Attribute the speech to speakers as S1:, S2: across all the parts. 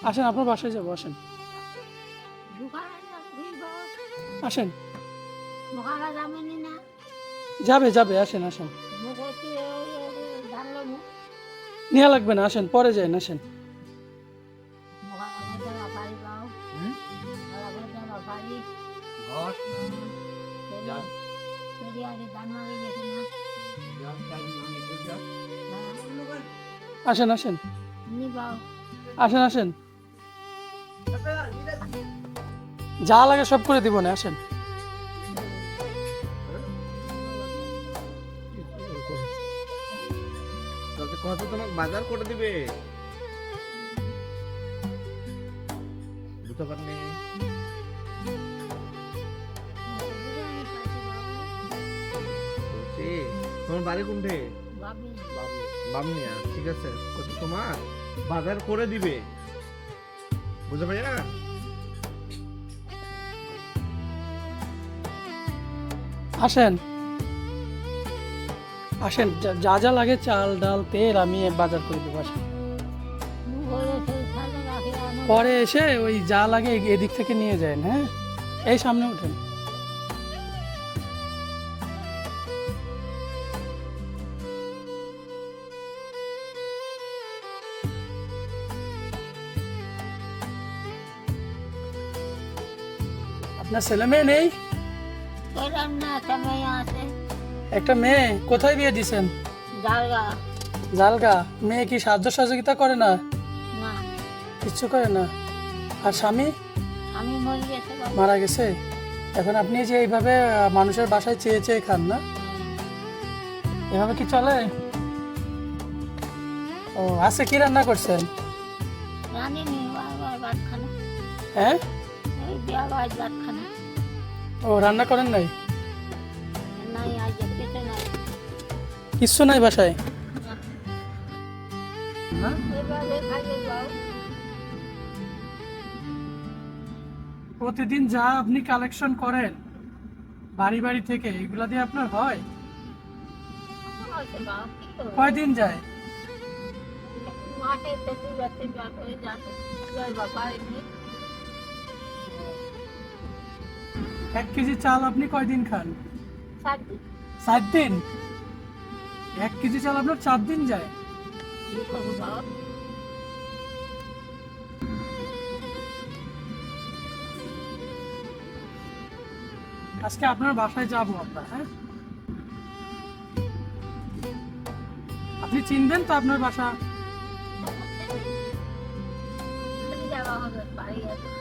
S1: আসেন, আপনার বাসায় যাবো, আসেন। আসেন। যাবে যাবে, আসেন আসেন। নেওয়া লাগবে না, আসেন, পরে যাই, আসেন। আসেন আসেন, আসেন আসেন, যা লাগে সব করে দিব না, আসেন।
S2: কত তোমাকে বাজার করে দিবে বুঝতে পারনি? বলছি, তোমার বাড়ি কোনটে? বামনিয়া, ঠিক আছে, কত তোমার বাজার করে দিবে, বুঝতে পারি না?
S1: আসেন আসেন, যা যা লাগে চাল ডাল তেল আমি বাজার করে দেবো, আসেন। পরে এসে ওই যা লাগে এদিক থেকে নিয়ে যান, হ্যাঁ, এই সামনে উঠেন। আপনার ছেলে মেয়ে নেই? একটা মেয়ে, কোথায় বিয়ে দিছেন? জালগা। মেয়ে কি সাহায্য সহযোগিতা করে না? কিচ্ছু করে না। আর স্বামী? মারা গেছে। এখন আপনি যে এইভাবে মানুষের বাসায় চেয়ে চেয়ে খান না, এভাবে কি চলে? ও আজকে কি রান্না করছেন? হ্যাঁ, ও রান্না করেন নাই? কিচ্ছু নাই বাসায়? না? প্রতিদিন যা আপনি কালেকশন করেন বাড়ি বাড়ি থেকে, এগুলা দিয়ে আপনার হয়? কয়দিন যায়? 1 কেজি চাল আপনি কয়দিন খান? 7 দিন। 1 কেজি চাল আপনার 4 দিন যায়? আজকে আপনার বাসায় যাবো আমরা, হ্যাঁ? আপনি চিনবেন তো আপনার বাসা?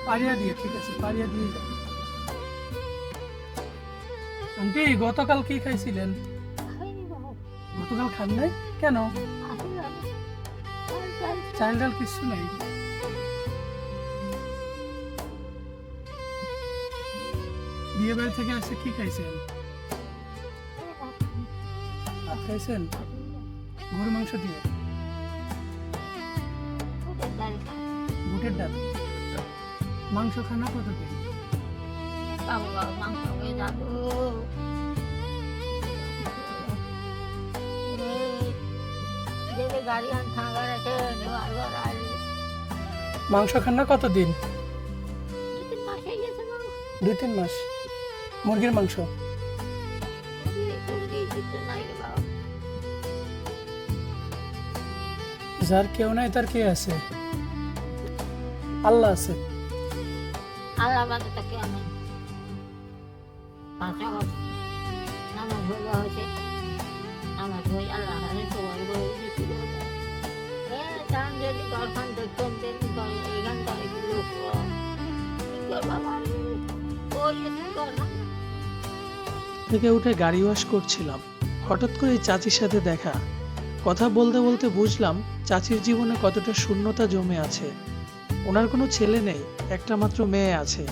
S1: পাড়িয়া দিয়ে, ঠিক আছে, পাড়িয়া দিয়ে যাবো। আন্টি, গতকাল কি খাইছিলেন? গতকাল খান নাই কেন? চাল ডাল কিছু নাই? বিয়ে বাড়ি থেকে আসে কি খাইছেন? ভাত খাইছেন গরুর মাংস দিয়ে? বুটের ডাল। মাংস খানা কতদিন? মাংস খানা কতদিন? 2-3 মাস। মুরগির মাংস? যার কেউ নাই তার কে আছে? আল্লাহ আছে। থেকে উঠে গাড়ি ওয়াশ করছিলাম, হঠাৎ করে চাচির সাথে দেখা। কথা বলতে বলতে বুঝলাম চাচির জীবনে কতটা শূন্যতা জমে আছে। ওনার কোনো ছেলে নেই, একটা মাত্র মেয়ে আছে।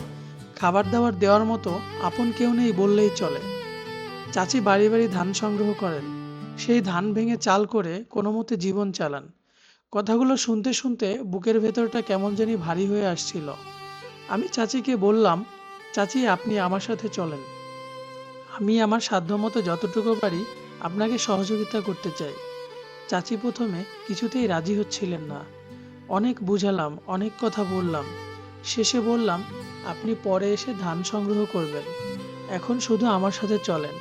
S1: খাবার দাবার দেওয়ার মতো আপন কেউ নেই বললেই চলে। চাচি বাড়ি বাড়ি ধান সংগ্রহ করেন, সেই ধান ভেঙে চাল করে কোনো মতে জীবন চালান। কথাগুলো শুনতে শুনতে বুকের ভেতরটা কেমন জানি ভারী হয়ে আসছিল। আমি চাচিকে বললাম, চাচি আপনি আমার সাথে চলেন, আমি আমার সাধ্যমতো যতটুকু পারি আপনাকে সহযোগিতা করতে চাই। চাচি প্রথমে কিছুতেই রাজি হচ্ছিলেন না। অনেক বুঝালাম, অনেক কথা বললাম। শেষে বললাম, আপনি পরে এসে ধান সংগ্রহ করবেন, এখন শুধু আমার সাথে চলেন।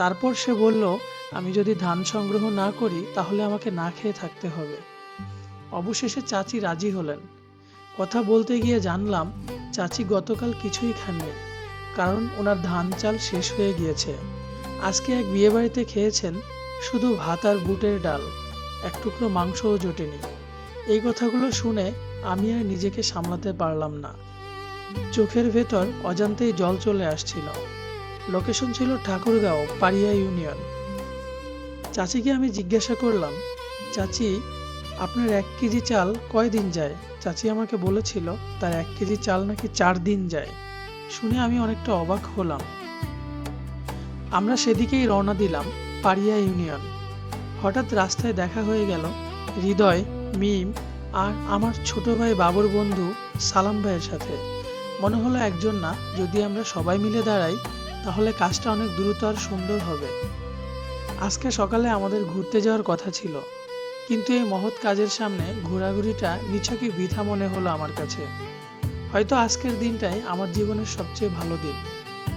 S1: তারপর সে বলল, আমি যদি ধান সংগ্রহ না করি তাহলে আমাকে না খেয়ে থাকতে হবে। অবশেষে চাচি রাজি হলেন। কথা বলতে গিয়ে জানলাম চাচি গতকাল কিছুই খাননি, কারণ ওনার ধান চাল শেষ হয়ে গিয়েছে। আজকে এক বিয়েবাড়িতে খেয়েছেন শুধু ভাত আর বুটের ডাল, এক টুকরো মাংসও জোটেনি। এই কথাগুলো শুনে আমি আর নিজেকে সামলাতে পারলাম না। চোখের ভেতর অজান্তেই জল চলে আসছিল। লোকেশন ছিল ঠাকুরগাঁও, পাড়িয়া ইউনিয়ন। চাচিকে আমি জিজ্ঞাসা করলাম, চাচি, আপনার 1 কেজি চাল কয়দিন যায়? চাচি আমাকে বলেছিল তার 1 কেজি চাল নাকি 4 দিন যায়। শুনে আমি অনেকটা অবাক হলাম। আমরা সেদিকেই রওনা দিলাম, পাড়িয়া ইউনিয়ন। হঠাৎ রাস্তায় দেখা হয়ে গেল হৃদয়, মিম আর আমার ছোট ভাই বাবুর বন্ধু সালাম ভাইয়ের সাথে। মনে হলো একজন না, যদি আমরা সবাই মিলে দাঁড়াই তাহলে কাজটা অনেক দ্রুত আর সুন্দর হবে। আজকে সকালে আমাদের ঘুরতে যাওয়ার কথা ছিল, কিন্তু এই মহৎ কাজের সামনে ঘোরাঘুরিটা নিছকই বৃথা মনে হলো আমার কাছে। হয়তো আজকের দিনটাই আমার জীবনের সবচেয়ে ভালো দিন।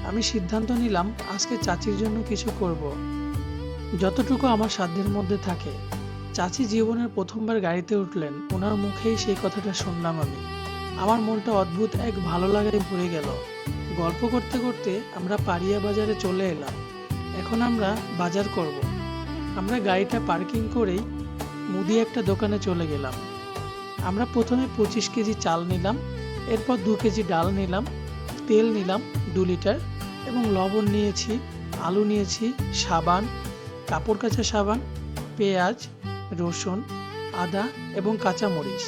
S1: আমি সিদ্ধান্ত নিলাম আজকে চাচির জন্য কিছু করব, যতটুকু আমার সাধ্যের মধ্যে থাকে। চাচি জীবনের প্রথমবার গাড়িতে উঠলেন, ওনার মুখেই সেই কথাটা শুনলাম আমি। আমার মনটা অদ্ভুত এক ভালো লাগায় ভরে গেল। গল্প করতে করতে আমরা পাড়িয়া বাজারে চলে এলাম। এখন আমরা বাজার করব। আমরা গাড়িটা পার্কিং করেই মুদি একটা দোকানে চলে গেলাম। আমরা প্রথমে 25 কেজি চাল নিলাম, এরপর 2 কেজি ডাল নিলাম, তেল নিলাম 2 লিটার এবং লবণ নিয়েছি, আলু নিয়েছি, সাবান, কাপড় কাচা সাবান, পেঁয়াজ, রসুন, আদা এবং কাঁচামরিচ।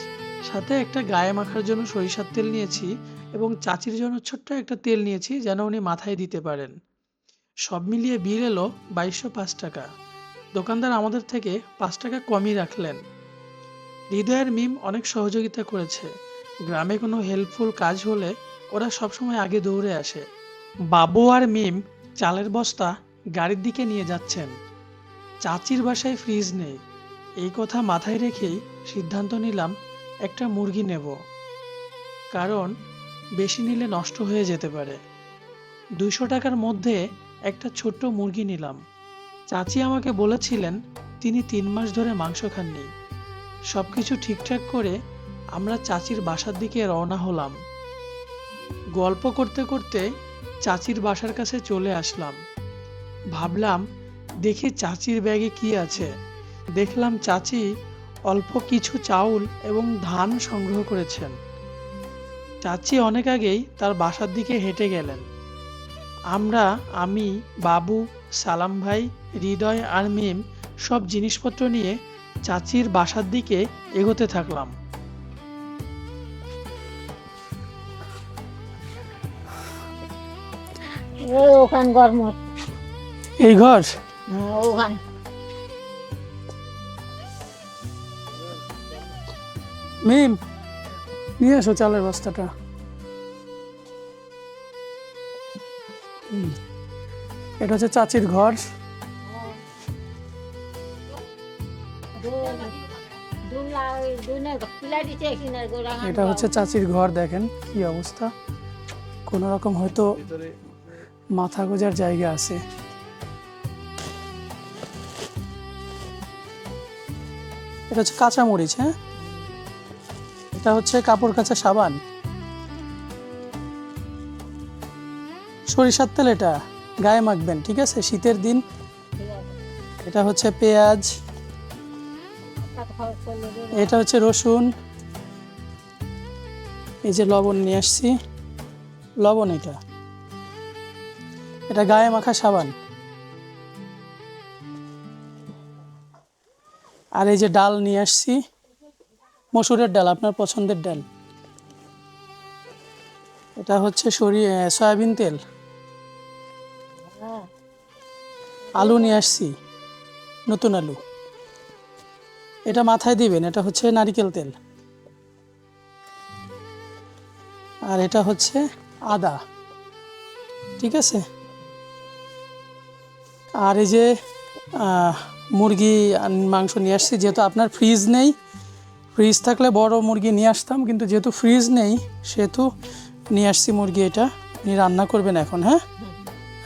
S1: সাথে একটা গায়ে মাখার জন্য সরিষার তেল নিয়েছি এবং চাচির জন্য ছোট্ট একটা তেল নিয়েছি যেন উনি মাথায় দিতে পারেন। সব মিলিয়ে বিল এলো 2205 টাকা। দোকানদার আমাদের থেকে 5 টাকা কমই রাখলেন। হৃদয়ের মিম অনেক সহযোগিতা করেছে। গ্রামে কোনো হেল্পফুল কাজ হলে ওরা সবসময় আগে দৌড়ে আসে। বাবু আর মিম চালের বস্তা গাড়ির দিকে নিয়ে যাচ্ছেন। চাচির বাসায় ফ্রিজ নেই, এই কথা মাথায় রেখেই সিদ্ধান্ত নিলাম একটা মুরগি নেব, কারণ বেশি নিলে নষ্ট হয়ে যেতে পারে। 200 টাকার মধ্যে একটা ছোট্ট মুরগি নিলাম। চাচি আমাকে বলেছিলেন তিনি 3 মাস ধরে মাংস খাননি। সবকিছু ঠিকঠাক করে আমরা চাচির বাসার দিকে রওনা হলাম। গল্প করতে করতে চাচির বাসার কাছে চলে আসলাম। ভাবলাম দেখি চাচির ব্যাগে কি আছে। দেখলাম চাচি অল্প কিছু চাউল এবং ধান সংগ্রহ করেছেন। চাচি অনেক আগেই তার বাসার দিকে হেঁটে গেলেন। আমি, বাবু, সালাম ভাই, হৃদয় আর মিম সব জিনিসপত্র নিয়ে চাচির বাসার দিকে এগোতে থাকলাম।
S3: ওখান গরম
S1: এই ঘর
S3: ওখান
S1: মিম, নিয়ে এসো চালের বস্তাটা। এটা হচ্ছে চাচির ঘর। এটা হচ্ছে চাচির ঘর, দেখেন কি অবস্থা। কোন রকম হয়তো মাথা গোজার জায়গা আছে। এটা হচ্ছে কাঁচামরিচ, হ্যাঁ, এটা হচ্ছে কাপড় কাচা সাবান, সরিষার তেল, এটা গায়ে মাখবেন, ঠিক আছে, শীতের দিন। এটা হচ্ছে পেঁয়াজ, এটা হচ্ছে রসুন, এই যে লবণ নিয়ে আসছি, লবণ, এটা গায়ে মাখা সাবান, আর এই যে ডাল নিয়ে আসছি, মসুরের ডাল, আপনার পছন্দের ডাল। এটা হচ্ছে সয়াবিন তেল, আলু নিয়ে আসছি, নতুন আলু, এটা মাথায় দিবেন, এটা হচ্ছে নারিকেল তেল, আর এটা হচ্ছে আদা, ঠিক আছে। আর এই যে মুরগি মাংস নিয়ে আসছি, যেহেতু আপনার ফ্রিজ নেই, ফ্রিজ থাকলে বড় মুরগি নিয়ে আসতাম, কিন্তু যেহেতু ফ্রিজ নেই সেহেতু নিয়ে আসছি মুরগি। এটা আপনি রান্না করবেন এখন, হ্যাঁ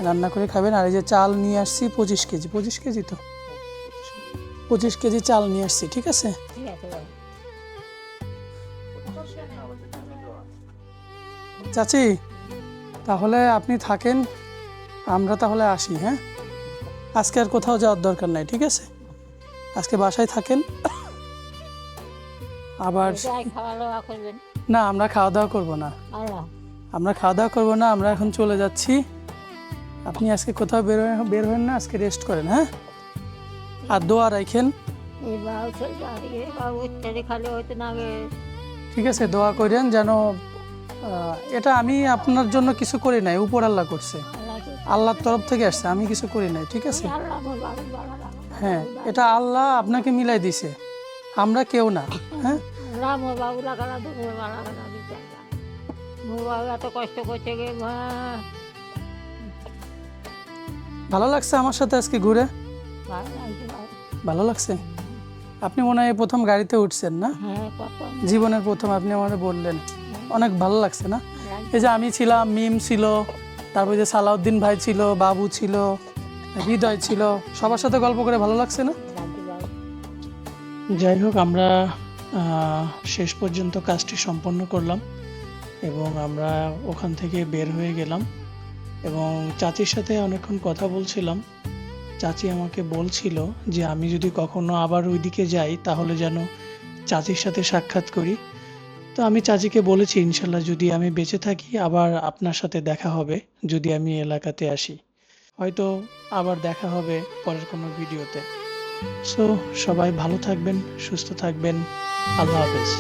S1: রান্না করে খাবেন। আর এই যে চাল নিয়ে আসছি 25 কেজি, 25 কেজি তো 25 কেজি চাল নিয়ে আসছি, ঠিক আছে?
S3: ঠিক আছে বাবু।
S1: চাচি তাহলে আপনি থাকেন, আমরা তাহলে আসি, হ্যাঁ আজকে আর কোথাও যাওয়ার দরকার নাই, ঠিক আছে? আজকে বাসায় থাকেন। আবার
S3: যাই খাওয়া দাওয়া করবেন।
S1: না, আমরা খাওয়া দাওয়া করবো না,
S3: আল্লাহ
S1: আমরা খাওয়া দাওয়া করবো না, আমরা এখন চলে যাচ্ছি। আপনি আজকে কোথাও বের হবেন না, আজকে রেস্ট করেন, হ্যাঁ আর দোয়া রাখেন,
S3: এই বাবু চলে যাবে, বাবু ইত্যাদি খালি হয়তো না গে।
S1: ঠিক আছে? দোয়া করেন যেন এটা আমি আপনার জন্য কিছু করি নাই, উপর আল্লাহ করছে, আল্লাহর তরফ থেকে আসছে, আমি কিছু করি নাই, ঠিক আছে?
S3: আল্লাহ আমার বাবু ভালো রাখো।
S1: হ্যাঁ এটা আল্লাহ আপনাকে মিলাই দিছে, আমরা কেউ না, হ্যাঁ
S3: আল্লাহ আমার বাবু লাগালা দুপুর ভালো লাগা দিতে আল্লাহ। মোর বাবু এত কষ্ট করছে গে মা।
S1: ভালো লাগছে আমার সাথে আজকে ঘুরে?
S3: ভালো লাগছে বাবু।
S1: ভালো লাগছে? আপনি মনে হয় প্রথম গাড়িতে উঠছেন না?
S3: হ্যাঁ কত
S1: জীবনের প্রথম আপনি আমাদের বললেন, অনেক ভালো লাগছে না?
S3: লাগছে।
S1: এই যে আমি ছিলাম, মিম ছিল, তারপর যে সালাউদ্দিন ভাই ছিল, বাবু ছিল, হৃদয় ছিল, সবার সাথে গল্প করে ভালো লাগছে না?
S3: লাগছে বাবু।
S1: যাই হোক, আমরা শেষ পর্যন্ত কাজটি সম্পন্ন করলাম এবং আমরা ওখান থেকে বের হয়ে গেলাম এবং চাচির সাথে অনেকক্ষণ কথা বলছিলাম। চাচি আমাকে বলছিল যে আমি যদি কখনো আবার ওইদিকে যাই তাহলে যেন চাচির সাথে সাক্ষাৎ করি। তো আমি চাচিকে বলেছি ইনশাল্লাহ যদি আমি বেঁচে থাকি আবার আপনার সাথে দেখা হবে, যদি আমি এলাকাতে আসি, হয়তো আবার দেখা হবে পরের কোনো ভিডিওতে। সো সবাই ভালো থাকবেন, সুস্থ থাকবেন, আল্লাহ হাফেজ।